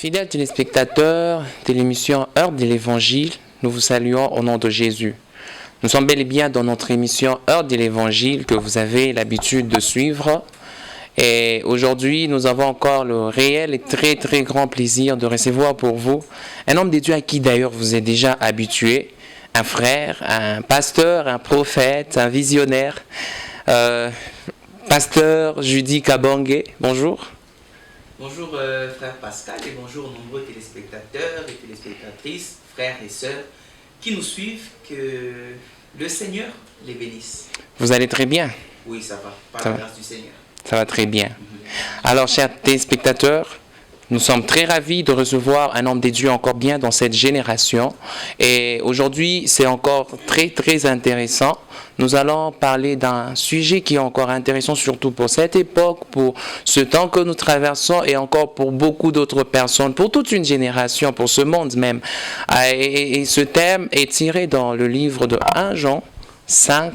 Fidèles téléspectateurs de l'émission Heure de l'Évangile, nous vous saluons au nom de Jésus. Nous sommes bel et bien dans notre émission Heure de l'Évangile que vous avez l'habitude de suivre. Et aujourd'hui, nous avons encore le réel et très très grand plaisir de recevoir pour vous un homme de Dieu à qui d'ailleurs vous êtes déjà habitué, un frère, un pasteur, un prophète, un visionnaire, pasteur Judy Kabangé. Bonjour. Bonjour frère Pascal et bonjour nombreux téléspectateurs et téléspectatrices, frères et sœurs qui nous suivent, que le Seigneur les bénisse. Vous allez très bien? Oui, ça va, par la grâce du Seigneur. Ça va très bien. Alors, chers téléspectateurs, nous sommes très ravis de recevoir un homme de Dieu encore bien dans cette génération. Et aujourd'hui, c'est encore très, très intéressant. Nous allons parler d'un sujet qui est encore intéressant, surtout pour cette époque, pour ce temps que nous traversons et encore pour beaucoup d'autres personnes, pour toute une génération, pour ce monde même. Et ce thème est tiré dans le livre de 1 Jean 5,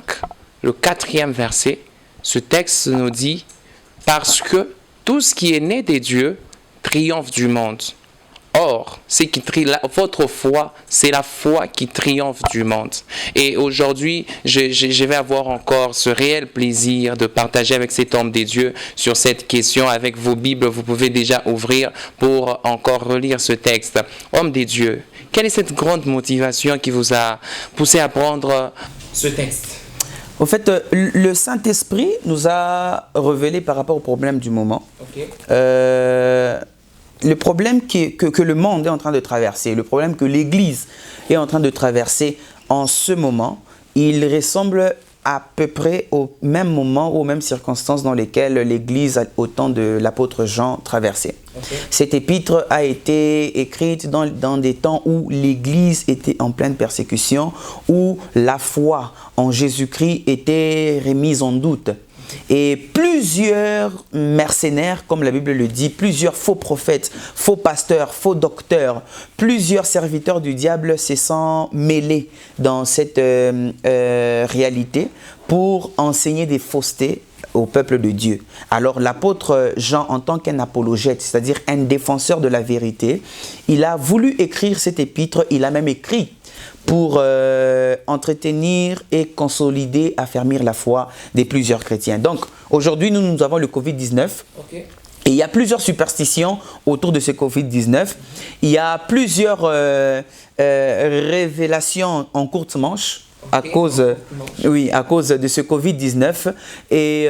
le 4e verset. Ce texte nous dit « Parce que tout ce qui est né des dieux triomphe du monde. Or, votre foi, c'est la foi qui triomphe du monde. » Et aujourd'hui, je vais avoir encore ce réel plaisir de partager avec cet homme des dieux sur cette question. Avec vos Bibles, vous pouvez déjà ouvrir pour encore relire ce texte. Homme des dieux, quelle est cette grande motivation qui vous a poussé à prendre ce texte? En fait, le Saint-Esprit nous a révélé par rapport au problème du moment. Okay. Le problème que le monde est en train de traverser, le problème que l'Église est en train de traverser en ce moment, il ressemble à peu près au même moment, aux mêmes circonstances dans lesquelles l'Église au temps de l'apôtre Jean traversait. Okay. Cette épître a été écrite dans des temps où l'Église était en pleine persécution, où la foi en Jésus-Christ était remise en doute. Et plusieurs mercenaires, comme la Bible le dit, plusieurs faux prophètes, faux pasteurs, faux docteurs, plusieurs serviteurs du diable se sont mêlés dans cette réalité pour enseigner des faussetés au peuple de Dieu. Alors l'apôtre Jean, en tant qu'un apologète, c'est-à-dire un défenseur de la vérité, il a voulu écrire cet épître, il a même écrit pour entretenir et consolider, affermir la foi de plusieurs chrétiens. Donc, aujourd'hui, nous avons le Covid-19. Okay. Et il y a plusieurs superstitions autour de ce Covid-19. Il y a plusieurs révélations en courte manche. Okay. À cause de ce Covid-19. Et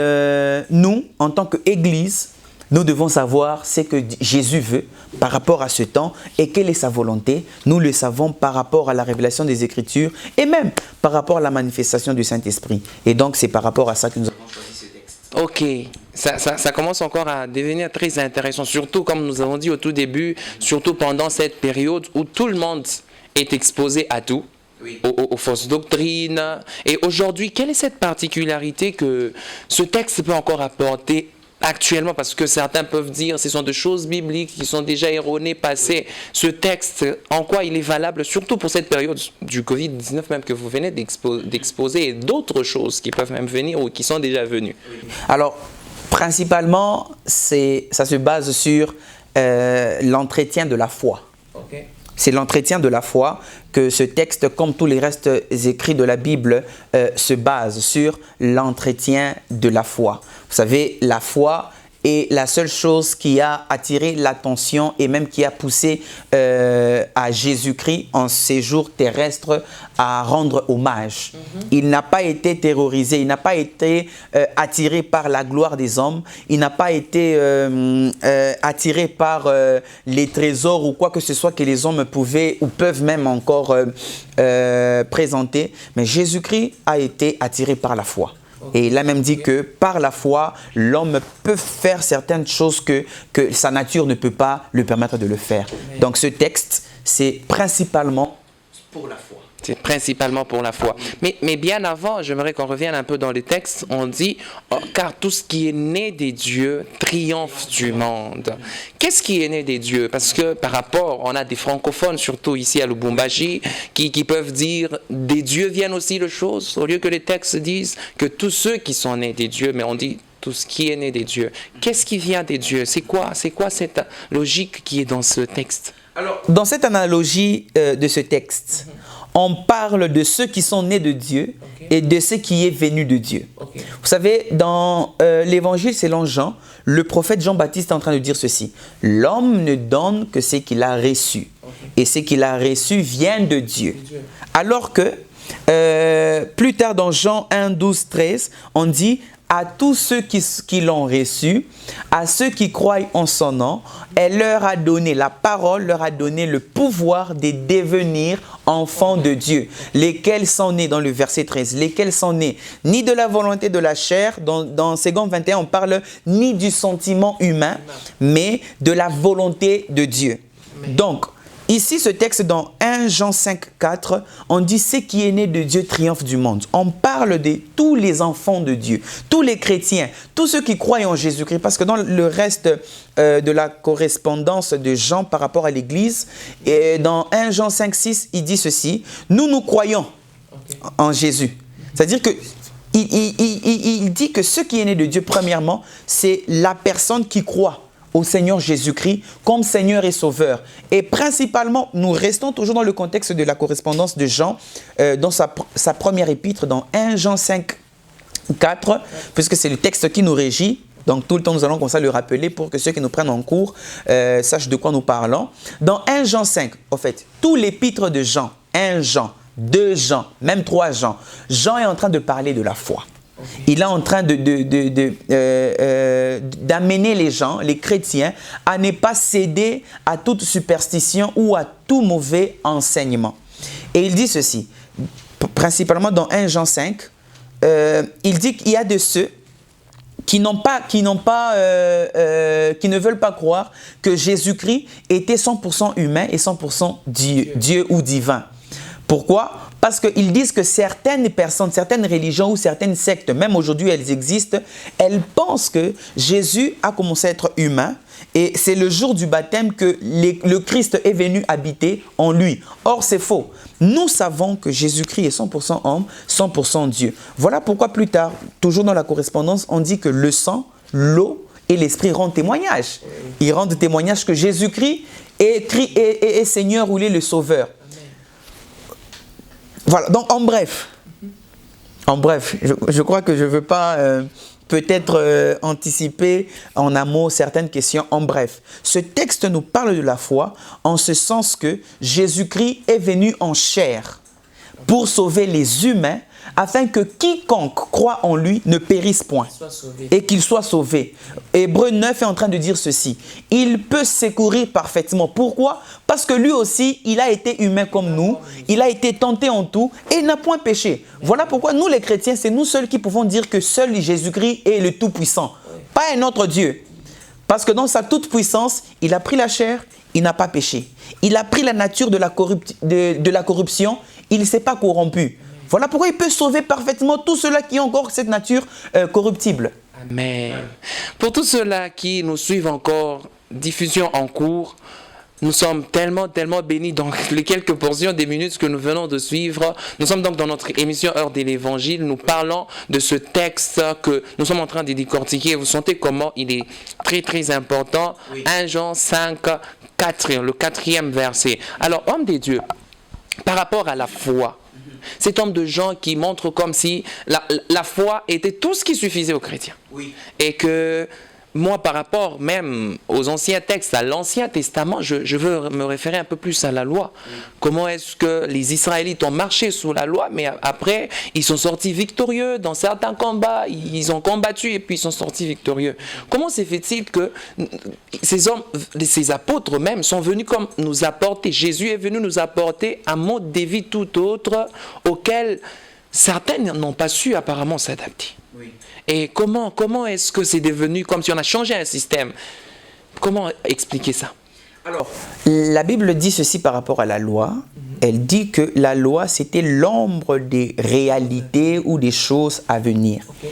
nous, en tant qu'Église, nous devons savoir ce que Jésus veut par rapport à ce temps et quelle est sa volonté. Nous le savons par rapport à la révélation des Écritures et même par rapport à la manifestation du Saint-Esprit. Et donc, c'est par rapport à ça que nous avons choisi ce texte. Ok, ça commence encore à devenir très intéressant, surtout comme nous avons dit au tout début, surtout pendant cette période où tout le monde est exposé à tout. Oui. Aux fausses doctrines. Et aujourd'hui, quelle est cette particularité que ce texte peut encore apporter actuellement, parce que certains peuvent dire que ce sont des choses bibliques qui sont déjà erronées, passées. Ce texte, en quoi il est valable, surtout pour cette période du Covid-19 même que vous venez d'exposer, et d'autres choses qui peuvent même venir ou qui sont déjà venues? Alors, principalement, ça se base sur l'entretien de la foi. Okay. C'est l'entretien de la foi que ce texte, comme tous les restes écrits de la Bible, se base sur l'entretien de la foi. Vous savez, la foi est la seule chose qui a attiré l'attention et même qui a poussé à Jésus-Christ en séjour terrestre à rendre hommage. Il n'a pas été terrorisé, il n'a pas été attiré par la gloire des hommes, il n'a pas été attiré par les trésors ou quoi que ce soit que les hommes pouvaient ou peuvent même encore présenter. Mais Jésus-Christ a été attiré par la foi. Et il a même dit que par la foi, l'homme peut faire certaines choses que sa nature ne peut pas lui permettre de le faire. Donc ce texte, c'est principalement pour la foi. C'est principalement pour la foi. Mais bien avant, j'aimerais qu'on revienne un peu dans les textes. On dit car tout ce qui est né des dieux triomphe du monde. Qu'est-ce qui est né des dieux? Parce que par rapport, on a des francophones, surtout ici à Lubumbashi, qui peuvent dire des dieux viennent aussi de choses, au lieu que les textes disent que tous ceux qui sont nés des dieux, mais on dit tout ce qui est né des dieux. Qu'est-ce qui vient des dieux? C'est quoi cette logique qui est dans ce texte? Alors, dans cette analogie de ce texte, on parle de ceux qui sont nés de Dieu et de ce qui est venu de Dieu. Vous savez, dans l'évangile selon Jean, le prophète Jean-Baptiste est en train de dire ceci. L'homme ne donne que ce qu'il a reçu. Et ce qu'il a reçu vient de Dieu. Alors que, plus tard dans Jean 1, 12, 13, on dit... À tous ceux qui l'ont reçu, à ceux qui croient en son nom, elle leur a donné, la parole leur a donné le pouvoir de devenir enfants de Dieu. Lesquels sont nés, dans le verset 13, lesquels sont nés ni de la volonté de la chair, dans 2 21 on parle ni du sentiment humain, mais de la volonté de Dieu. Donc, ici, ce texte dans 1 Jean 5, 4, on dit « Ce qui est né de Dieu triomphe du monde ». On parle de tous les enfants de Dieu, tous les chrétiens, tous ceux qui croient en Jésus-Christ. Parce que dans le reste de la correspondance de Jean par rapport à l'Église, dans 1 Jean 5, 6, il dit ceci « Nous croyons en Jésus ». C'est-à-dire que il dit que ce qui est né de Dieu, premièrement, c'est la personne qui croit au Seigneur Jésus-Christ comme Seigneur et Sauveur. Et principalement, nous restons toujours dans le contexte de la correspondance de Jean, dans sa première épître, dans 1 Jean 5, 4, puisque c'est le texte qui nous régit. Donc tout le temps, nous allons comme ça le rappeler pour que ceux qui nous prennent en cours sachent de quoi nous parlons. Dans 1 Jean 5, en fait, tout l'épître de Jean, 1 Jean, 2 Jean, même 3 Jean, Jean est en train de parler de la foi. Il est en train d'amener les gens, les chrétiens, à ne pas céder à toute superstition ou à tout mauvais enseignement. Et il dit ceci, principalement dans 1 Jean 5, il dit qu'il y a de ceux qui ne veulent pas croire que Jésus-Christ était 100% humain et 100% Dieu ou divin. Pourquoi? Parce qu'ils disent que certaines personnes, certaines religions ou certaines sectes, même aujourd'hui elles existent, elles pensent que Jésus a commencé à être humain et c'est le jour du baptême que le Christ est venu habiter en lui. Or c'est faux. Nous savons que Jésus-Christ est 100% homme, 100% Dieu. Voilà pourquoi plus tard, toujours dans la correspondance, on dit que le sang, l'eau et l'esprit rendent témoignage. Ils rendent témoignage que Jésus-Christ est Seigneur ou il est le Sauveur. Voilà, donc en bref, je crois que je ne veux pas peut-être anticiper en amont certaines questions. En bref, ce texte nous parle de la foi en ce sens que Jésus-Christ est venu en chair pour sauver les humains afin que quiconque croit en lui ne périsse point et qu'il soit sauvé. Hébreux 9 est en train de dire ceci. Il peut secourir parfaitement. Pourquoi? Parce que lui aussi, il a été humain comme nous. Il a été tenté en tout et il n'a point péché. Voilà pourquoi nous les chrétiens, c'est nous seuls qui pouvons dire que seul Jésus-Christ est le Tout-Puissant. Pas un autre Dieu. Parce que dans sa toute-puissance, il a pris la chair, il n'a pas péché. Il a pris la nature de la corruption, il ne s'est pas corrompu. Voilà pourquoi il peut sauver parfaitement tous ceux-là qui ont encore cette nature corruptible. Amen. Pour tous ceux-là qui nous suivent encore, diffusion en cours, nous sommes tellement bénis dans les quelques portions des minutes que nous venons de suivre. Nous sommes donc dans notre émission Heure de l'Évangile. Nous parlons de ce texte que nous sommes en train de décortiquer. Vous sentez comment il est très très important. Oui. 1 Jean 5, 4, le 4e verset. Alors, homme des dieux, par rapport à la foi, cet homme de Jean qui montre comme si la foi était tout ce qui suffisait aux chrétiens. Oui. Et que moi, par rapport même aux anciens textes, à l'Ancien Testament, je veux me référer un peu plus à la loi. Oui. Comment est-ce que les Israélites ont marché sous la loi, mais après, ils sont sortis victorieux dans certains combats, ils ont combattu et puis ils sont sortis victorieux. Comment se fait-il que ces hommes, ces apôtres même, sont venus comme nous apporter, Jésus est venu nous apporter un mode de vie tout autre auquel certains n'ont pas su apparemment s'adapter. Oui. Et comment est-ce que c'est devenu comme si on a changé un système? Comment expliquer ça? Alors, la Bible dit ceci par rapport à la loi. Elle dit que la loi, c'était l'ombre des réalités ou des choses à venir. Okay.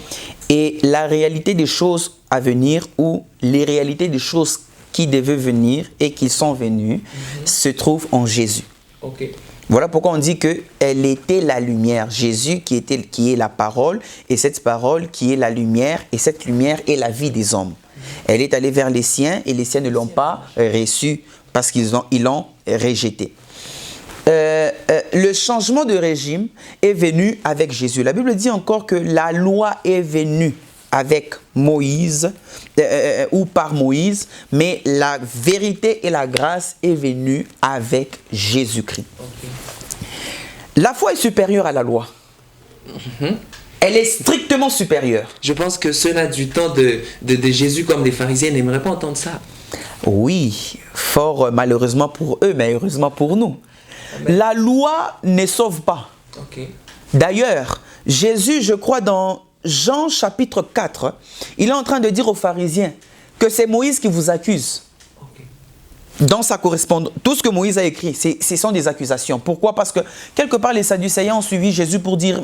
Et la réalité des choses à venir ou les réalités des choses qui devaient venir et qui sont venues se trouvent en Jésus. Okay. Voilà pourquoi on dit qu'elle était la lumière. Jésus qui est la parole, et cette parole qui est la lumière, et cette lumière est la vie des hommes. Elle est allée vers les siens, et les siens ne l'ont pas reçue parce qu'ils l'ont rejetée. Le changement de régime est venu avec Jésus. La Bible dit encore que la loi est venue avec Moïse ou par Moïse, mais la vérité et la grâce est venue avec Jésus-Christ. Okay. La foi est supérieure à la loi. Elle est strictement supérieure. Je pense que ceux-là du temps de Jésus comme des pharisiens n'aimeraient pas entendre ça. Oui, fort malheureusement pour eux, mais heureusement pour nous. Amen. La loi ne sauve pas. Okay. D'ailleurs, Jésus, je crois dans Jean chapitre 4, il est en train de dire aux pharisiens que c'est Moïse qui vous accuse. Okay. Dans sa correspondance, tout ce que Moïse a écrit, ce sont des accusations. Pourquoi? Parce que quelque part les Sadducéens ont suivi Jésus pour dire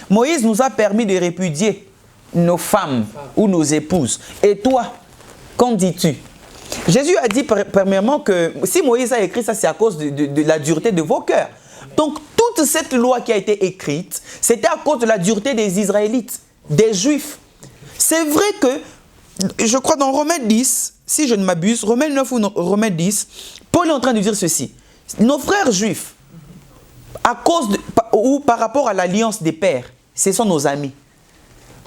Moïse nous a permis de répudier nos femmes ou nos épouses. Et toi, qu'en dis-tu? Jésus a dit premièrement que si Moïse a écrit ça, c'est à cause de la dureté de vos cœurs. Donc, toute cette loi qui a été écrite, c'était à cause de la dureté des Israélites, des Juifs. C'est vrai que, je crois dans Romains 10, si je ne m'abuse, Romains 9 ou Romains 10, Paul est en train de dire ceci. Nos frères juifs, à cause ou par rapport à l'alliance des pères, ce sont nos amis.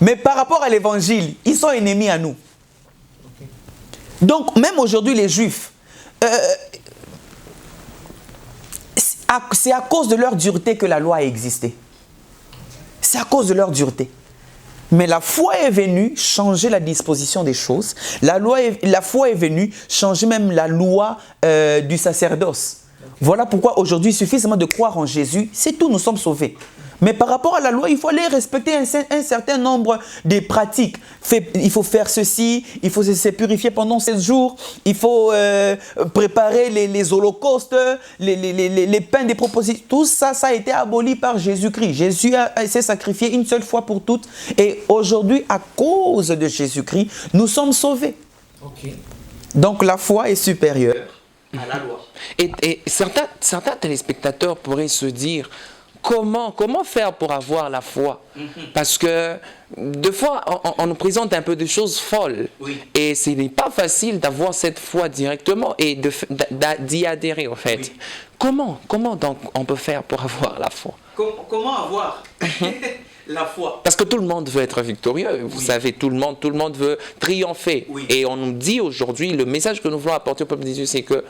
Mais par rapport à l'évangile, ils sont ennemis à nous. Donc, même aujourd'hui, les Juifs, c'est à cause de leur dureté que la loi a existé. C'est à cause de leur dureté. Mais la foi est venue changer la disposition des choses. La foi est venue changer même la loi du sacerdoce. Voilà pourquoi aujourd'hui, il suffit seulement de croire en Jésus. C'est tout, nous sommes sauvés. Mais par rapport à la loi, il faut aller respecter un certain nombre de pratiques. Il faut faire ceci, il faut se purifier pendant 7 jours, il faut préparer les holocaustes, les pains des propositions. Tout ça, ça a été aboli par Jésus-Christ. Jésus s'est sacrifié une seule fois pour toutes. Et aujourd'hui, à cause de Jésus-Christ, nous sommes sauvés. Okay. Donc la foi est supérieure à la loi. Et certains téléspectateurs pourraient se dire... Comment faire pour avoir la foi? Parce que des fois, on nous présente un peu de choses folles. Oui. Et ce n'est pas facile d'avoir cette foi directement et d'y adhérer, en fait. Oui. Comment donc on peut faire pour avoir la foi? Comment avoir la foi? Parce que tout le monde veut être victorieux. Vous savez, tout le monde veut triompher. Oui. Et on nous dit aujourd'hui, le message que nous voulons apporter au peuple des Dieu, c'est que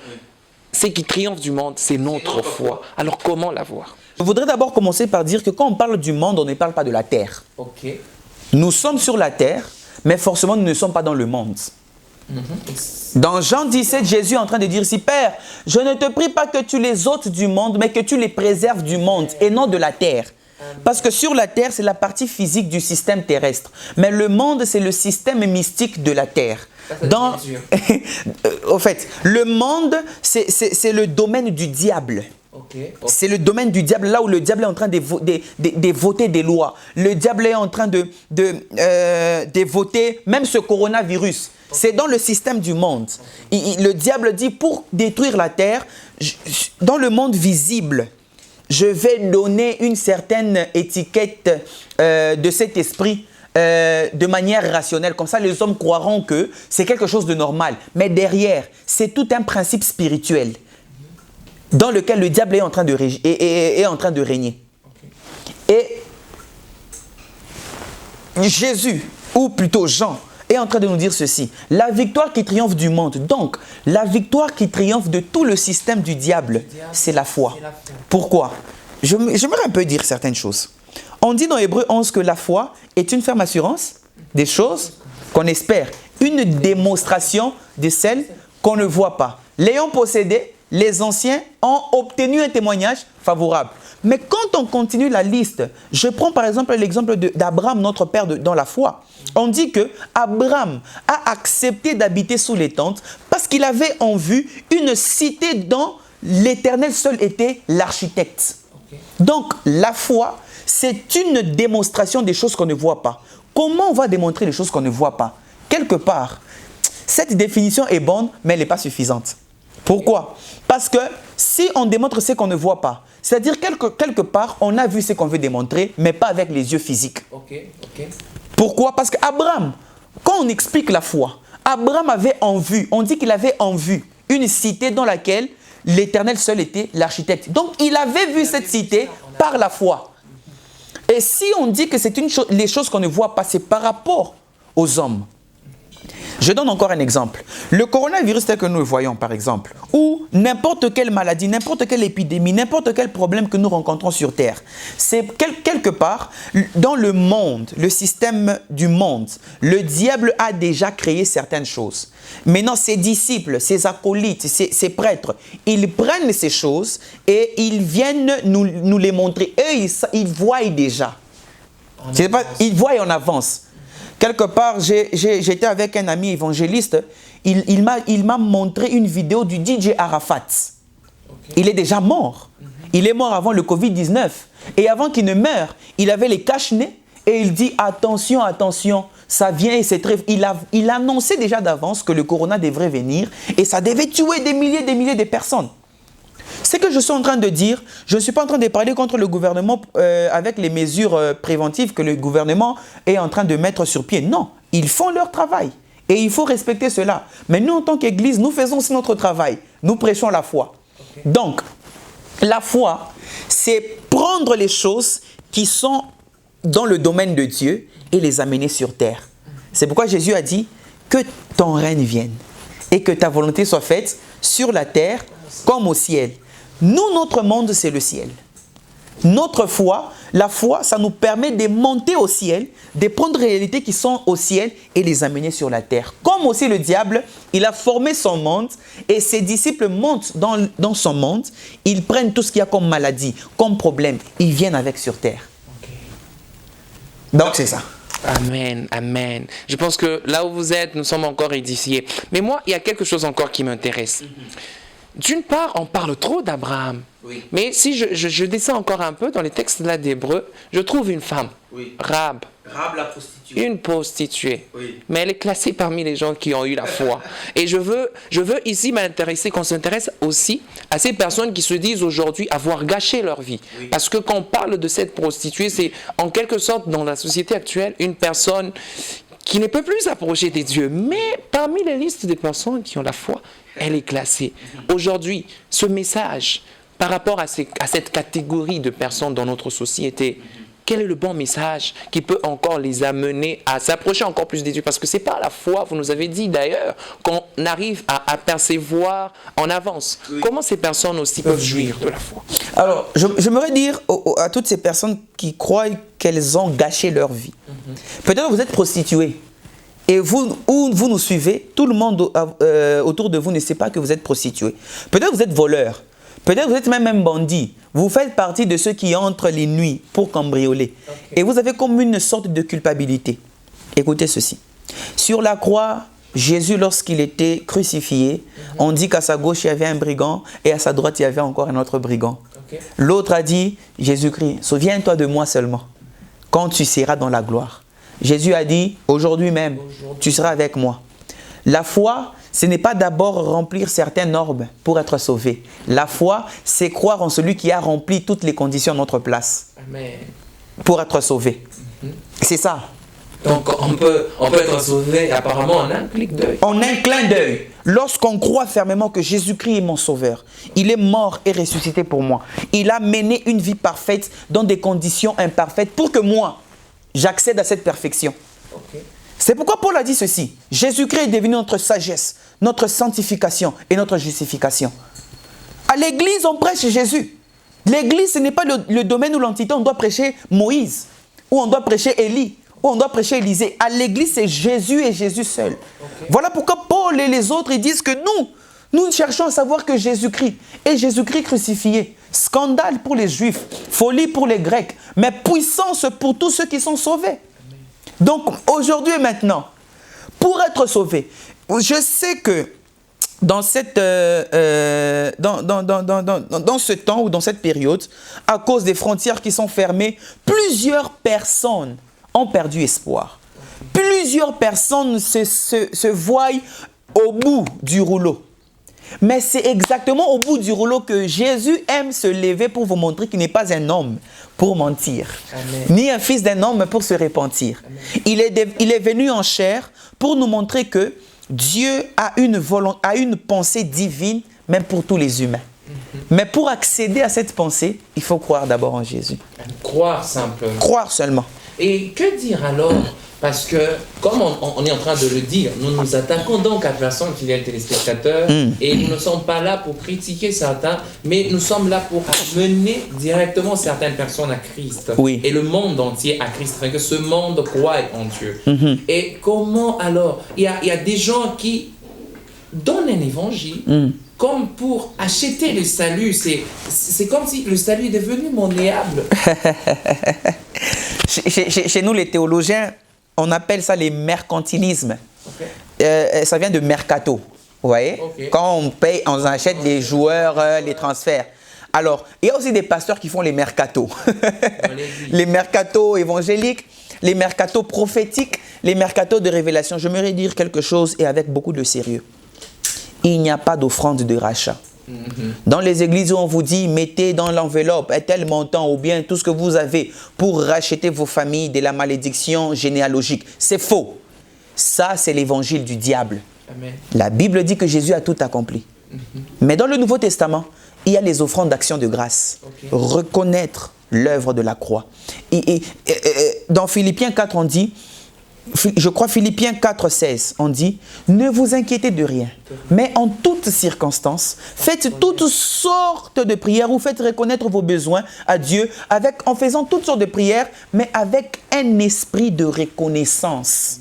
ce qui triomphe du monde, c'est notre foi. Alors comment l'avoir? Je voudrais d'abord commencer par dire que quand on parle du monde, on ne parle pas de la terre. Okay. Nous sommes sur la terre, mais forcément nous ne sommes pas dans le monde. Dans Jean 17, Jésus est en train de dire ici, Père, je ne te prie pas que tu les ôtes du monde, mais que tu les préserves du monde et non de la terre. Parce que sur la terre, c'est la partie physique du système terrestre. Mais le monde, c'est le système mystique de la terre. Au fait, le monde, c'est le domaine du diable. Okay. C'est le domaine du diable, là où le diable est en train de voter des lois. Le diable est en train de voter même ce coronavirus. Okay. C'est dans le système du monde. Le diable dit, pour détruire la terre, dans le monde visible, je vais donner une certaine étiquette de cet esprit de manière rationnelle. Comme ça, les hommes croiront que c'est quelque chose de normal. Mais derrière, c'est tout un principe spirituel dans lequel le diable est en train de régner. Okay. Et Jésus, ou plutôt Jean, est en train de nous dire ceci. La victoire qui triomphe du monde, donc la victoire qui triomphe de tout le système du diable, c'est la foi. Pourquoi? J'aimerais un peu dire certaines choses. On dit dans Hébreux 11 que la foi est une ferme assurance des choses qu'on espère, une démonstration de celles qu'on ne voit pas. L'ayant possédé, les anciens ont obtenu un témoignage favorable. Mais quand on continue la liste, je prends par exemple l'exemple d'Abraham, notre père dans la foi. On dit que Abraham a accepté d'habiter sous les tentes parce qu'il avait en vue une cité dont l'Éternel seul était l'architecte. Okay. Donc la foi, c'est une démonstration des choses qu'on ne voit pas. Comment on va démontrer les choses qu'on ne voit pas? Quelque part, cette définition est bonne, mais elle n'est pas suffisante. Pourquoi? Parce que si on démontre ce qu'on ne voit pas, c'est-à-dire quelque part, on a vu ce qu'on veut démontrer, mais pas avec les yeux physiques. Pourquoi? Parce qu'Abraham, quand on explique la foi, Abraham avait en vue, on dit qu'il avait en vue une cité dans laquelle l'Éternel seul était l'architecte. Donc, il avait vu cette cité par la foi. Et si on dit que c'est les choses qu'on ne voit pas, c'est par rapport aux hommes. Je donne encore un exemple. Le coronavirus tel que nous le voyons, par exemple, ou n'importe quelle maladie, n'importe quelle épidémie, n'importe quel problème que nous rencontrons sur Terre, c'est quelque part, dans le monde, le système du monde, le diable a déjà créé certaines choses. Maintenant, ses disciples, ses acolytes, ses prêtres, ils prennent ces choses et ils viennent nous les montrer. Eux, ils voient déjà. Ils voient en avance. Quelque part, j'étais avec un ami évangéliste, il m'a montré une vidéo du DJ Arafat. Il est déjà mort. Il est mort avant le Covid-19. Et avant qu'il ne meure, il avait les cache-nez et il dit attention, attention, ça vient et c'est très... Il annonçait déjà d'avance que le corona devrait venir et ça devait tuer des milliers de personnes. Ce que je suis en train de dire, je ne suis pas en train de parler contre le gouvernement avec les mesures préventives que le gouvernement est en train de mettre sur pied. Non, ils font leur travail et il faut respecter cela. Mais nous, en tant qu'Église, nous faisons aussi notre travail. Nous prêchons la foi. Donc, la foi, c'est prendre les choses qui sont dans le domaine de Dieu et les amener sur terre. C'est pourquoi Jésus a dit que ton règne vienne et que ta volonté soit faite sur la terre comme au ciel. Nous, notre monde, c'est le ciel. Notre foi, la foi, ça nous permet de monter au ciel, de prendre les réalités qui sont au ciel et les amener sur la terre. Comme aussi le diable, il a formé son monde et ses disciples montent dans son monde, ils prennent tout ce qu'il y a comme maladie, comme problème, ils viennent avec sur terre. Donc c'est ça. Amen, amen. Je pense que là où vous êtes, nous sommes encore édifiés. Mais moi, il y a quelque chose encore qui m'intéresse. D'une part, on parle trop d'Abraham. Oui. Mais si je descends encore un peu dans les textes là d'Hébreu, je trouve une femme, Rahab. Rahab la prostituée. Une prostituée. Oui. Mais elle est classée parmi les gens qui ont eu la foi. Et je veux ici m'intéresser, qu'on s'intéresse aussi à ces personnes qui se disent aujourd'hui avoir gâché leur vie. Oui. Parce que quand on parle de cette prostituée, c'est en quelque sorte dans la société actuelle une personne qui ne peut plus s'approcher des dieux. Mais parmi les listes des personnes qui ont la foi, elle est classée. Aujourd'hui, ce message, par rapport à cette catégorie de personnes dans notre société, quel est le bon message qui peut encore les amener à s'approcher encore plus des dieux? Parce que ce n'est pas la foi, vous nous avez dit d'ailleurs, qu'on arrive à percevoir en avance. Oui. Comment ces personnes aussi peuvent jouir de la foi? Alors, j'aimerais dire à toutes ces personnes qui croient qu'elles ont gâché leur vie. Peut-être que vous êtes prostituées. Et vous nous suivez, tout le monde autour de vous ne sait pas que vous êtes prostitué. Peut-être que vous êtes voleur. Peut-être que vous êtes même bandit. Vous faites partie de ceux qui entrent les nuits pour cambrioler. Okay. Et vous avez comme une sorte de culpabilité. Écoutez ceci. Sur la croix, Jésus, lorsqu'il était crucifié, on dit qu'à sa gauche, il y avait un brigand et à sa droite, il y avait encore un autre brigand. Okay. L'autre a dit, Jésus-Christ, souviens-toi de moi seulement, quand tu seras dans la gloire. Jésus a dit, aujourd'hui même, tu seras avec moi. La foi, ce n'est pas d'abord remplir certaines normes pour être sauvé. La foi, c'est croire en celui qui a rempli toutes les conditions à notre place. Amen. Pour être sauvé. C'est ça. Donc on peut être sauvé apparemment en un clic d'œil. En un clin d'œil. Lorsqu'on croit fermement que Jésus-Christ est mon sauveur, il est mort et ressuscité pour moi. Il a mené une vie parfaite dans des conditions imparfaites pour que moi, j'accède à cette perfection. Okay. C'est pourquoi Paul a dit ceci. Jésus-Christ est devenu notre sagesse, notre sanctification et notre justification. À l'église, on prêche Jésus. L'église, ce n'est pas le domaine où l'entité, on doit prêcher Moïse, ou on doit prêcher Élie, ou on doit prêcher Élisée. À l'église, c'est Jésus et Jésus seul. Okay. Voilà pourquoi Paul et les autres, ils disent que nous cherchons à savoir que Jésus-Christ est Jésus-Christ crucifié. Scandale pour les Juifs, folie pour les Grecs, mais puissance pour tous ceux qui sont sauvés. Donc, aujourd'hui et maintenant, pour être sauvé, je sais que dans ce temps ou dans cette période, à cause des frontières qui sont fermées, plusieurs personnes ont perdu espoir. Plusieurs personnes se voient au bout du rouleau. Mais c'est exactement au bout du rouleau que Jésus aime se lever pour vous montrer qu'il n'est pas un homme pour mentir, Amen. ni un fils d'un homme pour se repentir. Il est venu en chair pour nous montrer que Dieu a une pensée divine, même pour tous les humains. Mais pour accéder à cette pensée, il faut croire d'abord en Jésus. Croire simplement. Croire seulement. Et que dire alors? Parce que, comme on est en train de le dire, nous nous attaquons donc à personne, fidèles téléspectateurs, et nous ne sommes pas là pour critiquer certains, mais nous sommes là pour amener directement certaines personnes à Christ. Oui. Et le monde entier à Christ, afin que ce monde croie en Dieu. Et comment alors? Il y a des gens qui donnent un évangile comme pour acheter le salut. C'est comme si le salut est devenu monnayable. Chez nous, les théologiens, on appelle ça les mercantilismes. Okay. Ça vient de mercato, vous voyez? Okay. Quand on paye, on achète les joueurs, les transferts. Alors, il y a aussi des pasteurs qui font les mercatos. Les mercatos évangéliques, les mercatos prophétiques, les mercatos de révélation. Je me dire quelque chose et avec beaucoup de sérieux. Il n'y a pas d'offrande de rachat. Dans les églises où on vous dit mettez dans l'enveloppe un tel montant ou bien tout ce que vous avez pour racheter vos familles de la malédiction généalogique, c'est faux. Ça, c'est l'évangile du diable. Amen. La Bible dit que Jésus a tout accompli. Mais dans le Nouveau Testament, il y a les offrandes d'action de grâce. Okay. Reconnaître l'œuvre de la croix. Dans Philippiens 4, on dit, je crois Philippiens 4, 16, on dit, ne vous inquiétez de rien, mais en toutes circonstances, faites toutes sortes de prières ou faites reconnaître vos besoins à Dieu en faisant toutes sortes de prières, mais avec un esprit de reconnaissance.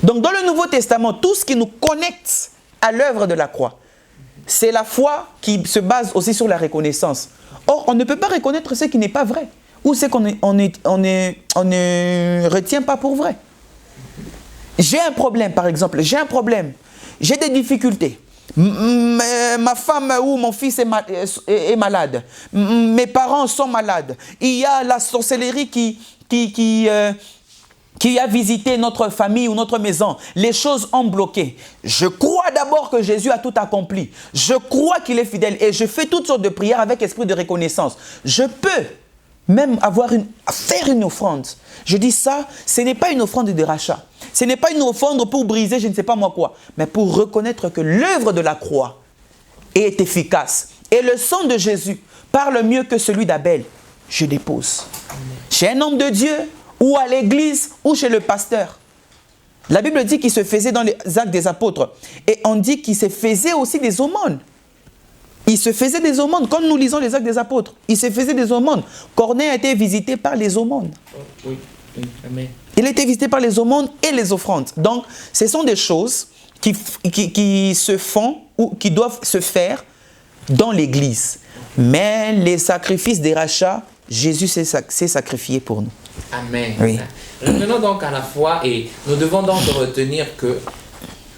Donc dans le Nouveau Testament, tout ce qui nous connecte à l'œuvre de la croix, c'est la foi qui se base aussi sur la reconnaissance. Or, on ne peut pas reconnaître ce qui n'est pas vrai ou ce qu'on ne retient pas pour vrai. J'ai un problème, par exemple, j'ai des difficultés. Ma femme ou mon fils est malade. Mes parents sont malades. Il y a la sorcellerie qui a visité notre famille ou notre maison. Les choses ont bloqué. Je crois d'abord que Jésus a tout accompli. Je crois qu'il est fidèle et je fais toutes sortes de prières avec esprit de reconnaissance. Je peux même faire une offrande. Je dis ça, ce n'est pas une offrande de rachat. Ce n'est pas une offrande pour briser je ne sais pas moi quoi, mais pour reconnaître que l'œuvre de la croix est efficace. Et le sang de Jésus parle mieux que celui d'Abel. Je dépose. Chez un homme de Dieu, ou à l'église, ou chez le pasteur. La Bible dit qu'il se faisait dans les actes des apôtres. Et on dit qu'il se faisait aussi des aumônes. Il se faisait des aumônes. Quand nous lisons les actes des apôtres, il se faisait des aumônes. Corneille a été visité par les aumônes. Oui. Amen. Il a été visité par les aumônes et les offrandes. Donc, ce sont des choses qui se font ou qui doivent se faire dans l'église. Mais les sacrifices des rachats, Jésus s'est sacrifié pour nous. Amen. Oui. Revenons donc à la foi et nous devons donc retenir que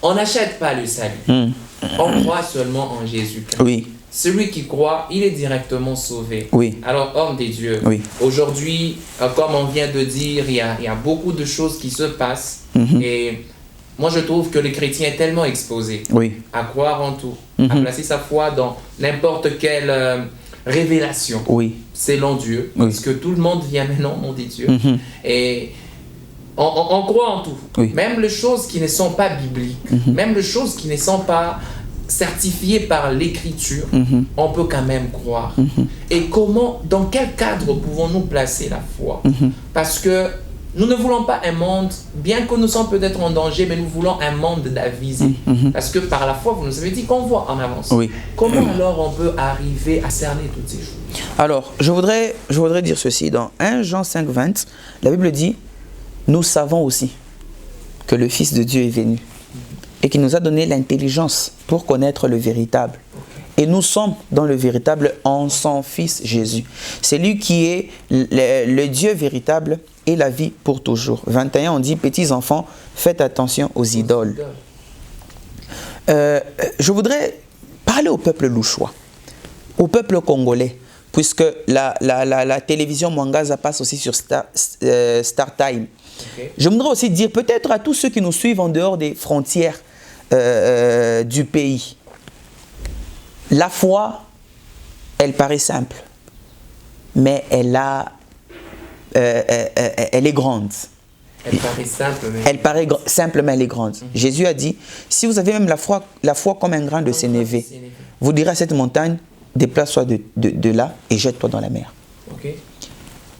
on n'achète pas le salut. On croit seulement en Jésus-Christ. Oui. Celui qui croit, il est directement sauvé. Oui. Alors, homme des dieux, oui. Aujourd'hui, comme on vient de dire, il y a beaucoup de choses qui se passent. Et moi, je trouve que le chrétien est tellement exposé à croire en tout, à placer sa foi dans n'importe quelle révélation selon Dieu. Parce que tout le monde vient maintenant au nom des dieux. Et on croit en tout. Même les choses qui ne sont pas bibliques, même les choses qui ne sont pas certifiées par l'écriture, on peut quand même croire. Et comment, dans quel cadre pouvons-nous placer la foi? Parce que nous ne voulons pas un monde, bien que nous sommes peut-être en danger, mais nous voulons un monde d'avisés. Parce que par la foi, vous nous avez dit qu'on voit en avance. Comment alors on peut arriver à cerner toutes ces choses? Alors, je voudrais dire ceci. Dans 1 Jean 5, 20, la Bible dit, nous savons aussi que le Fils de Dieu est venu et qu'il nous a donné l'intelligence pour connaître le véritable. Et nous sommes dans le véritable en son Fils Jésus. C'est lui qui est le Dieu véritable et la vie pour toujours. 21, on dit, petits enfants, faites attention aux idoles. Je voudrais parler au peuple louchois, au peuple congolais, puisque la télévision Mwangaza passe aussi sur Star Time. Je voudrais aussi dire peut-être à tous ceux qui nous suivent en dehors des frontières du pays, La foi, elle paraît simple, mais elle est grande. Elle paraît simple, mais... Elle paraît simple, mais elle est grande. Jésus a dit, si vous avez même la foi comme un grain de sénévé, vous direz à cette montagne, déplace-toi de là et jette-toi dans la mer. Okay.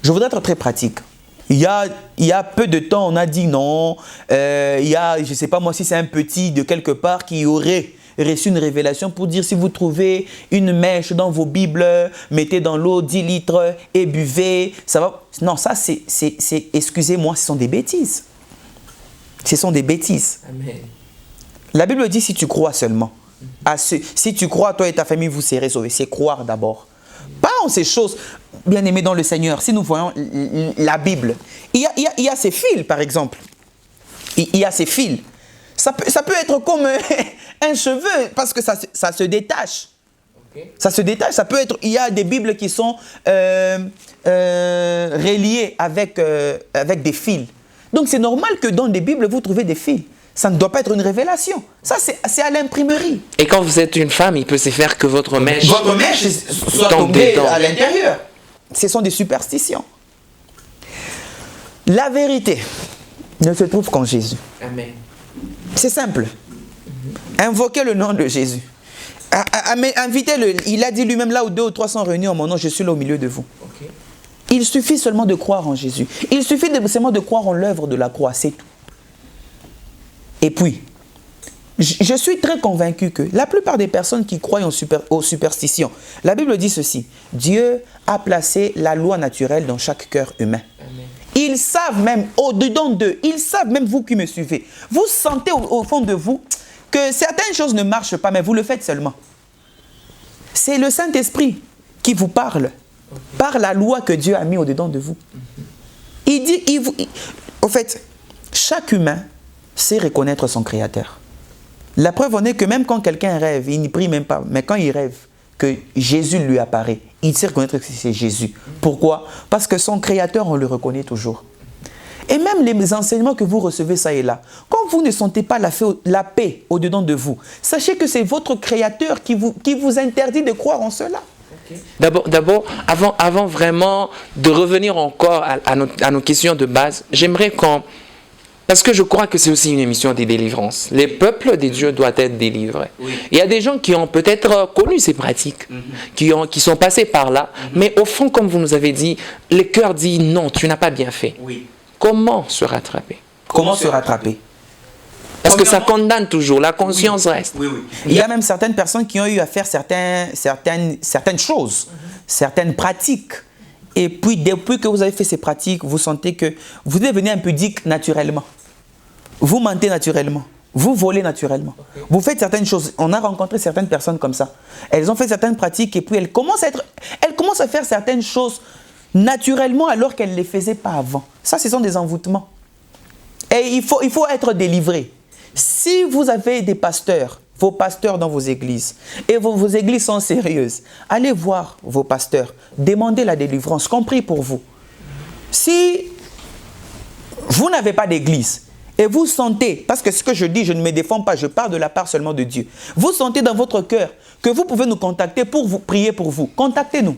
Je voudrais être très pratique. Il y a peu de temps, on a dit non, il y a, je ne sais pas moi si c'est un petit de quelque part qui aurait reçu une révélation pour dire si vous trouvez une mèche dans vos Bibles, mettez dans l'eau 10 litres et buvez, ça va. Non, ça c'est excusez-moi, ce sont des bêtises. Ce sont des bêtises. Amen. La Bible dit si tu crois seulement. Si tu crois, toi et ta famille, vous serez sauvés. C'est croire d'abord. Pas en ces choses, bien aimés dans le Seigneur. Si nous voyons la Bible, il y a ces fils, par exemple. Il y a ces fils. Ça peut être comme un cheveu, parce que ça se détache. Okay. Ça se détache. Ça peut être, il y a des Bibles qui sont reliées avec des fils. Donc c'est normal que dans des Bibles, vous trouvez des fils. Ça ne doit pas être une révélation. Ça, c'est à l'imprimerie. Et quand vous êtes une femme, il peut se faire que votre mèche soit tombée à l'intérieur. Ce sont des superstitions. La vérité ne se trouve qu'en Jésus. Amen. C'est simple. Invoquez le nom de Jésus. Invitez-le. Il a dit lui-même, là où 2 ou 3 sont réunis en mon nom, je suis là au milieu de vous. Okay. Il suffit seulement de croire en Jésus. Il suffit seulement de croire en l'œuvre de la croix, c'est tout. Et puis, je suis très convaincu que la plupart des personnes qui croient aux superstitions, la Bible dit ceci, Dieu a placé la loi naturelle dans chaque cœur humain. Amen. Ils savent même, au-dedans d'eux, ils savent même vous qui me suivez, vous sentez au fond de vous que certaines choses ne marchent pas, mais vous le faites seulement. C'est le Saint-Esprit qui vous parle, par la loi que Dieu a mis au-dedans de vous. Il dit, au fait, chaque humain sait reconnaître son Créateur. La preuve en est que même quand quelqu'un rêve, il n'y prie même pas, mais quand il rêve que Jésus lui apparaît, il sait reconnaître que c'est Jésus. Pourquoi? Parce que son Créateur, on le reconnaît toujours. Et même les enseignements que vous recevez ça et là, quand vous ne sentez pas la paix au-dedans de vous, sachez que c'est votre Créateur qui vous interdit de croire en cela. Okay. D'abord, avant vraiment de revenir encore à nos questions de base, j'aimerais qu'on... Parce que je crois que c'est aussi une émission de délivrance. Les peuples des dieux doivent être délivrés. Oui. Il y a des gens qui ont peut-être connu ces pratiques, qui sont passés par là, mais au fond, comme vous nous avez dit, le cœur dit non, tu n'as pas bien fait. Oui. Comment se rattraper? Comment se rattraper? Parce que ça condamne toujours, la conscience reste. Oui. Il y a même certaines personnes qui ont eu à faire certaines choses, certaines pratiques. Et puis, depuis que vous avez fait ces pratiques, vous sentez que vous devenez impudique naturellement. Vous mentez naturellement. Vous volez naturellement. Okay. Vous faites certaines choses. On a rencontré certaines personnes comme ça. Elles ont fait certaines pratiques et puis elles commencent à faire certaines choses naturellement alors qu'elles ne les faisaient pas avant. Ça, ce sont des envoûtements. Et il faut être délivré. Si vous avez des pasteurs, vos pasteurs dans vos églises, et vos églises sont sérieuses, allez voir vos pasteurs, demandez la délivrance, qu'on prie pour vous. Si vous n'avez pas d'église, et vous sentez, parce que ce que je dis, je ne me défends pas, je parle de la part seulement de Dieu, vous sentez dans votre cœur que vous pouvez nous contacter pour vous prier pour vous, contactez-nous.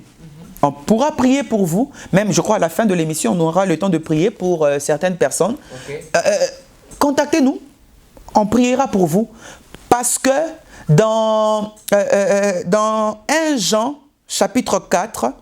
On pourra prier pour vous, même je crois à la fin de l'émission, on aura le temps de prier pour certaines personnes. Okay. Contactez-nous, on priera pour vous. Parce que dans 1 Jean, chapitre 4,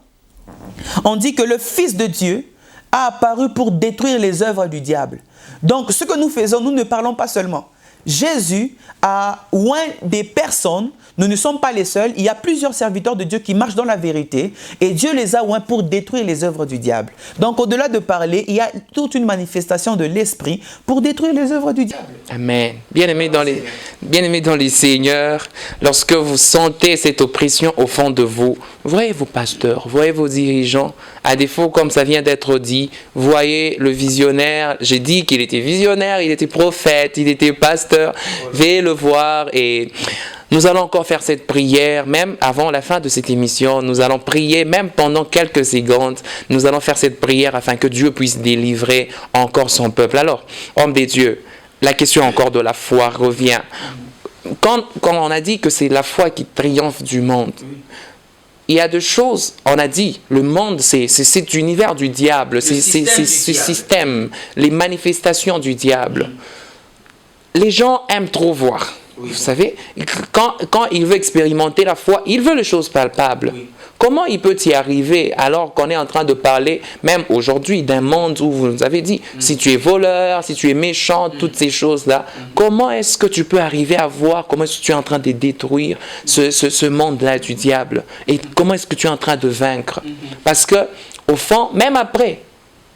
on dit que le Fils de Dieu a apparu pour détruire les œuvres du diable. Donc, ce que nous faisons, nous ne parlons pas seulement. Jésus a oint des personnes, nous ne sommes pas les seuls, il y a plusieurs serviteurs de Dieu qui marchent dans la vérité et Dieu les a oints pour détruire les œuvres du diable. Donc au-delà de parler, il y a toute une manifestation de l'esprit pour détruire les œuvres du diable. Amen. Bien-aimés dans les seigneurs, lorsque vous sentez cette oppression au fond de vous, voyez vos pasteurs, voyez vos dirigeants, à défaut comme ça vient d'être dit, voyez le visionnaire, j'ai dit qu'il était visionnaire, il était prophète, il était pasteur, veuillez le voir et nous allons encore faire cette prière, même avant la fin de cette émission, nous allons prier, même pendant quelques secondes, nous allons faire cette prière afin que Dieu puisse délivrer encore son peuple. Alors, homme des dieux, la question encore de la foi revient. quand on a dit que c'est la foi qui triomphe du monde, il y a deux choses. On a dit, le monde, c'est l'univers du diable, c'est ce système, les manifestations du diable. Les gens aiment trop voir. Vous savez, quand il veut expérimenter la foi, il veut les choses palpables. Comment il peut y arriver alors qu'on est en train de parler, même aujourd'hui, d'un monde où vous nous avez dit, si tu es voleur, si tu es méchant, toutes ces choses-là, comment est-ce que tu peux arriver à voir, comment est-ce que tu es en train de détruire ce monde-là du diable? Et comment est-ce que tu es en train de vaincre? Parce que, au fond, même après,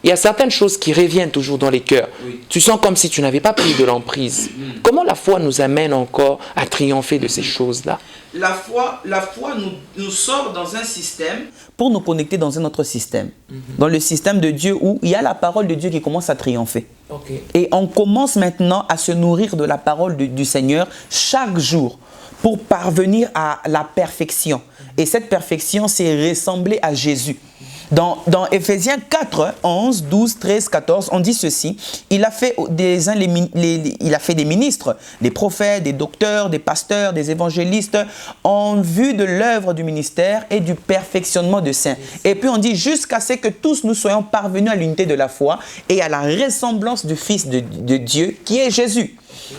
il y a certaines choses qui reviennent toujours dans les cœurs. Tu sens comme si tu n'avais pas pris de l'emprise. Comment la foi nous amène encore à triompher de ces choses-là? La foi nous sort dans un système. Pour nous connecter dans un autre système. Dans le système de Dieu où il y a la parole de Dieu qui commence à triompher. Et on commence maintenant à se nourrir de la parole du Seigneur chaque jour pour parvenir à la perfection. Et cette perfection, c'est ressembler à Jésus. Dans Éphésiens 4, 11, 12, 13, 14, on dit ceci. Il a fait des ministres, des prophètes, des docteurs, des pasteurs, des évangélistes en vue de l'œuvre du ministère et du perfectionnement de saints. Et puis on dit jusqu'à ce que tous nous soyons parvenus à l'unité de la foi et à la ressemblance du Fils de Dieu qui est Jésus.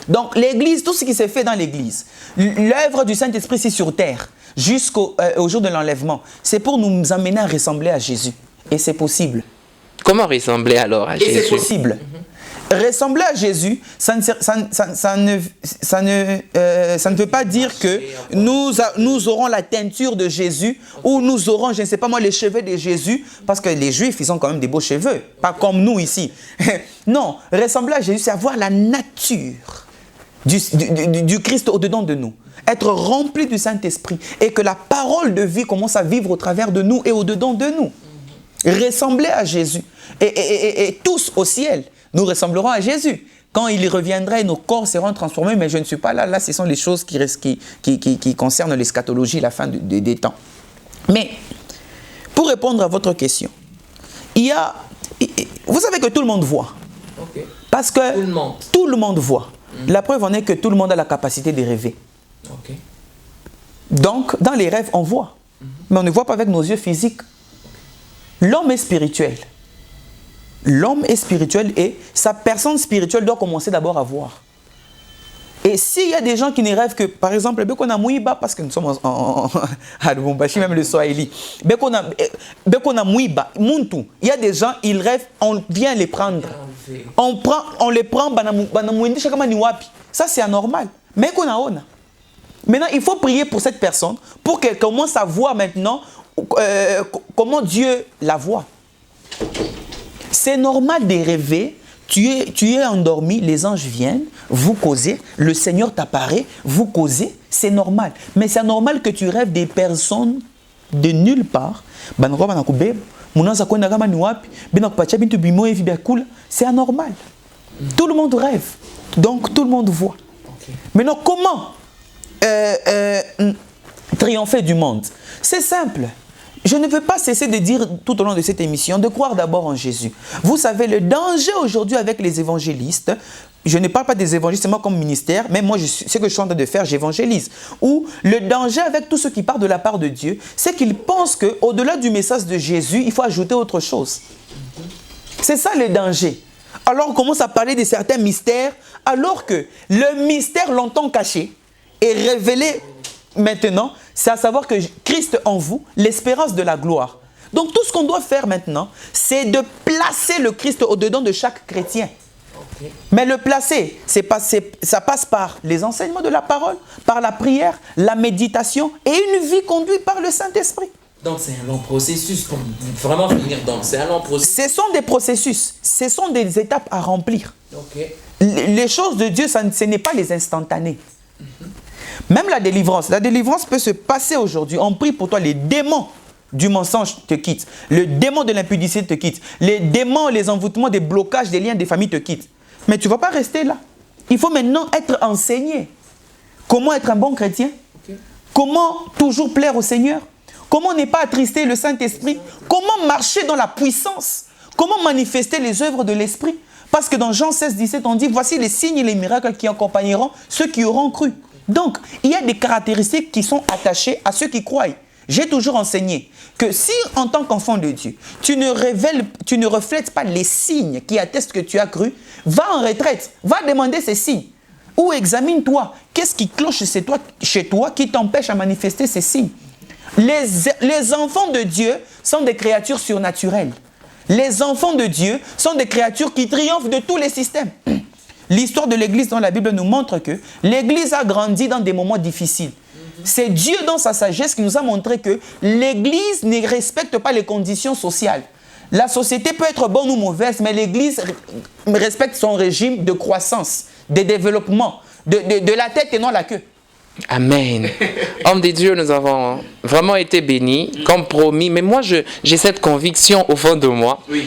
Donc l'église, tout ce qui s'est fait dans l'église, l'œuvre du Saint-Esprit c'est sur terre jusqu'au jour de l'enlèvement, c'est pour nous amener à ressembler à Jésus. Et c'est possible. Comment ressembler alors à Jésus? Et c'est possible. Ressembler à Jésus, ça ne veut pas dire que nous aurons la teinture de Jésus ou nous aurons, je ne sais pas moi, les cheveux de Jésus, parce que les Juifs, ils ont quand même des beaux cheveux, pas comme nous ici. Non, ressembler à Jésus, c'est avoir la nature du Christ au-dedans de nous. Être rempli du Saint-Esprit et que la parole de vie commence à vivre au travers de nous et au-dedans de nous. Ressembler à Jésus. Et tous au ciel, nous ressemblerons à Jésus. Quand il reviendra, nos corps seront transformés, mais je ne suis pas là. Là, ce sont les choses qui concernent l'eschatologie, la fin des temps. Mais, pour répondre à votre question, vous savez que tout le monde voit. Parce que tout le monde voit. La preuve en est que tout le monde a la capacité de rêver. Donc, dans les rêves, on voit. Mais on ne voit pas avec nos yeux physiques. L'homme est spirituel. L'homme est spirituel et sa personne spirituelle doit commencer d'abord à voir. Et s'il y a des gens qui ne rêvent que, par exemple, parce que nous sommes à Lubumbashi, même le Swahili, il y a des gens, ils rêvent, on vient les prendre. On les prend, ça c'est anormal. Mais maintenant, il faut prier pour cette personne pour qu'elle commence à voir maintenant comment Dieu la voit. C'est normal de rêver. Tu es endormi, les anges viennent, vous causez, le Seigneur t'apparaît, vous causez, c'est normal. Mais c'est normal que tu rêves des personnes de nulle part. C'est anormal. Tout le monde rêve, donc tout le monde voit. Maintenant, comment triompher du monde? C'est simple. Je ne veux pas cesser de dire tout au long de cette émission, de croire d'abord en Jésus. Vous savez, le danger aujourd'hui avec les évangélistes, je ne parle pas des évangélistes moi comme ministère, mais moi, ce que je suis en train de faire, j'évangélise. Ou le danger avec tous ceux qui parlent de la part de Dieu, c'est qu'ils pensent qu'au-delà du message de Jésus, il faut ajouter autre chose. C'est ça le danger. Alors on commence à parler de certains mystères, alors que le mystère longtemps caché est révélé maintenant, c'est à savoir que Christ en vous, l'espérance de la gloire. Donc tout ce qu'on doit faire maintenant, c'est de placer le Christ au-dedans de chaque chrétien. Mais le placer, ça passe par les enseignements de la parole, par la prière, la méditation et une vie conduite par le Saint-Esprit. Donc c'est un long processus, pour vraiment finir dans, c'est un long processus. Ce sont des processus, ce sont des étapes à remplir. Les choses de Dieu, ce n'est pas les instantanés. Même la délivrance peut se passer aujourd'hui. On prie pour toi, les démons du mensonge te quittent. Le démon de l'impudicité te quitte. Les démons, les envoûtements, des blocages, des liens des familles te quittent. Mais tu ne vas pas rester là. Il faut maintenant être enseigné. Comment être un bon chrétien? Comment toujours plaire au Seigneur? Comment ne pas attrister le Saint-Esprit? Comment marcher dans la puissance? Comment manifester les œuvres de l'Esprit? Parce que dans Jean 16, 17, on dit, voici les signes et les miracles qui accompagneront ceux qui auront cru. Donc, il y a des caractéristiques qui sont attachées à ceux qui croient. J'ai toujours enseigné que si, en tant qu'enfant de Dieu, tu ne reflètes pas les signes qui attestent que tu as cru, va en retraite, va demander ces signes. Ou examine-toi, qu'est-ce qui cloche chez toi qui t'empêche à manifester ces signes? Les enfants de Dieu sont des créatures surnaturelles. Les enfants de Dieu sont des créatures qui triomphent de tous les systèmes. L'histoire de l'Église dans la Bible nous montre que l'Église a grandi dans des moments difficiles. C'est Dieu dans sa sagesse qui nous a montré que l'Église ne respecte pas les conditions sociales. La société peut être bonne ou mauvaise, mais l'Église respecte son régime de croissance, de développement, de la tête et non la queue. Amen. Homme de Dieu, nous avons vraiment été bénis, comme promis. Mais moi, j'ai cette conviction au fond de moi. Oui.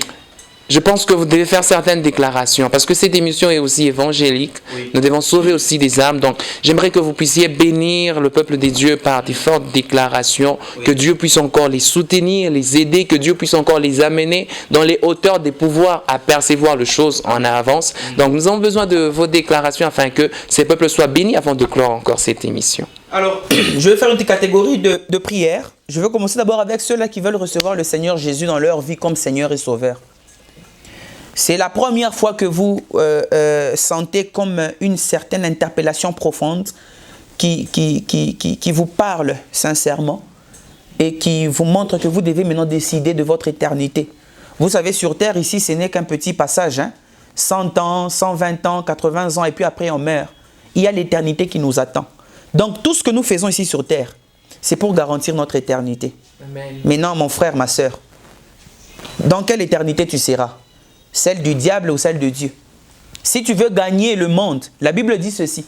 Je pense que vous devez faire certaines déclarations parce que cette émission est aussi évangélique. Oui. Nous devons sauver aussi des âmes. Donc, j'aimerais que vous puissiez bénir le peuple de Dieu par des fortes déclarations, que Dieu puisse encore les soutenir, les aider, que Dieu puisse encore les amener dans les hauteurs des pouvoirs à percevoir les choses en avance. Donc, nous avons besoin de vos déclarations afin que ces peuples soient bénis avant de clore encore cette émission. Alors, je vais faire une catégorie de prières. Je vais commencer d'abord avec ceux-là qui veulent recevoir le Seigneur Jésus dans leur vie comme Seigneur et Sauveur. C'est la première fois que vous sentez comme une certaine interpellation profonde qui vous parle sincèrement et qui vous montre que vous devez maintenant décider de votre éternité. Vous savez, sur terre, ici, ce n'est qu'un petit passage. 100 ans, 120 ans, 80 ans, et puis après on meurt. Il y a l'éternité qui nous attend. Donc tout ce que nous faisons ici sur terre, c'est pour garantir notre éternité. Amen. Maintenant, mon frère, ma soeur, dans quelle éternité tu seras? Celle du diable ou celle de Dieu? Si tu veux gagner le monde, la Bible dit ceci.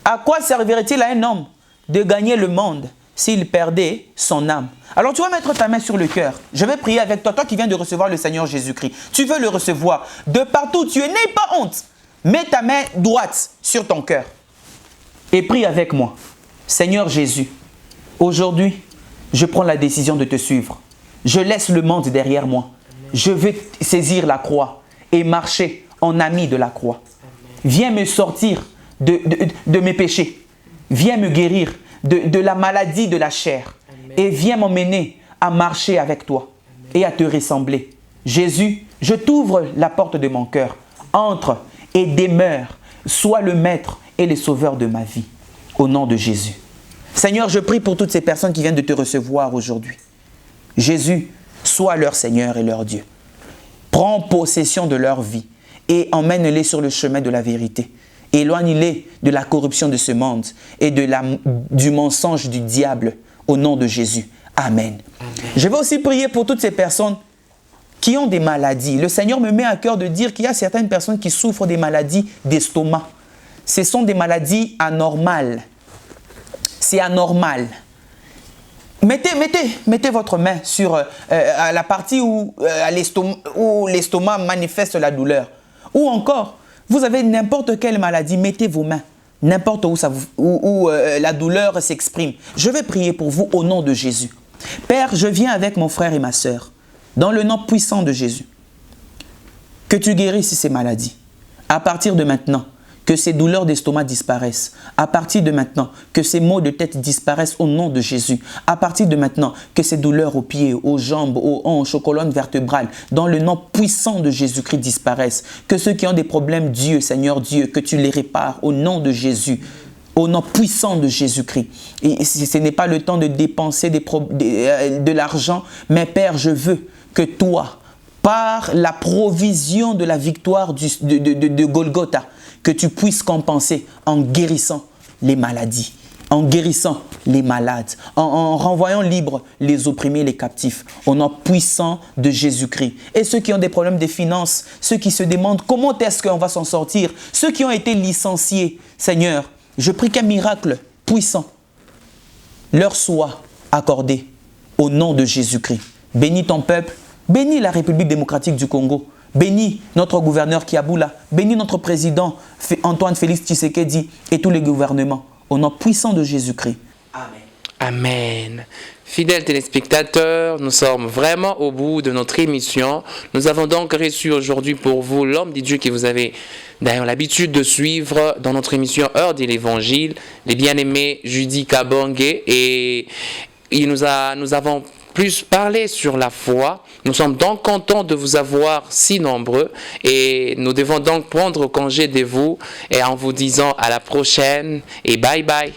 À quoi servirait-il à un homme de gagner le monde s'il perdait son âme? Alors tu vas mettre ta main sur le cœur. Je vais prier avec toi, toi qui viens de recevoir le Seigneur Jésus-Christ. Tu veux le recevoir. De partout où tu es, n'aie pas honte. Mets ta main droite sur ton cœur et prie avec moi. Seigneur Jésus, aujourd'hui, je prends la décision de te suivre. Je laisse le monde derrière moi. Je vais saisir la croix et marcher en ami de la croix. Viens me sortir de mes péchés. Viens me guérir de la maladie de la chair. Et viens m'emmener à marcher avec toi et à te ressembler. Jésus, je t'ouvre la porte de mon cœur. Entre et demeure. Sois le maître et le sauveur de ma vie. Au nom de Jésus. Seigneur, je prie pour toutes ces personnes qui viennent de te recevoir aujourd'hui. Jésus, sois leur Seigneur et leur Dieu. Prends possession de leur vie et emmène-les sur le chemin de la vérité. Éloigne-les de la corruption de ce monde et du mensonge du diable au nom de Jésus. Amen. Amen. Je vais aussi prier pour toutes ces personnes qui ont des maladies. Le Seigneur me met à cœur de dire qu'il y a certaines personnes qui souffrent des maladies d'estomac. Ce sont des maladies anormales. C'est anormal. Mettez votre main sur à la partie où l'estomac manifeste la douleur. Ou encore, vous avez n'importe quelle maladie, mettez vos mains. N'importe où la douleur s'exprime. Je vais prier pour vous au nom de Jésus. Père, je viens avec mon frère et ma soeur, dans le nom puissant de Jésus. Que tu guérisses ces maladies. À partir de maintenant, que ces douleurs d'estomac disparaissent. À partir de maintenant, que ces maux de tête disparaissent au nom de Jésus. À partir de maintenant, que ces douleurs aux pieds, aux jambes, aux hanches, aux colonnes vertébrales, dans le nom puissant de Jésus-Christ disparaissent. Que ceux qui ont des problèmes, Dieu, Seigneur Dieu, que tu les répares au nom de Jésus. Au nom puissant de Jésus-Christ. Et ce n'est pas le temps de dépenser de l'argent, mais Père, je veux que toi, par la provision de la victoire de Golgotha, que tu puisses compenser en guérissant les maladies, en guérissant les malades, en renvoyant libres les opprimés, les captifs, au nom puissant de Jésus-Christ. Et ceux qui ont des problèmes de finances, ceux qui se demandent comment est-ce qu'on va s'en sortir, ceux qui ont été licenciés, Seigneur, je prie qu'un miracle puissant leur soit accordé au nom de Jésus-Christ. Bénis ton peuple, bénis la République démocratique du Congo. Bénis notre gouverneur Kiaboula, bénis notre président Antoine Félix Tshisekedi et tous les gouvernements. Au nom puissant de Jésus-Christ. Amen. Amen. Fidèles téléspectateurs, nous sommes vraiment au bout de notre émission. Nous avons donc reçu aujourd'hui pour vous l'homme de Dieu que vous avez d'ailleurs l'habitude de suivre dans notre émission Heure de l'Évangile, les bien-aimés Judy Kabonge, et nous avons plus parlé sur la foi. Nous sommes donc contents de vous avoir si nombreux et nous devons donc prendre congé de vous et en vous disant à la prochaine et bye bye.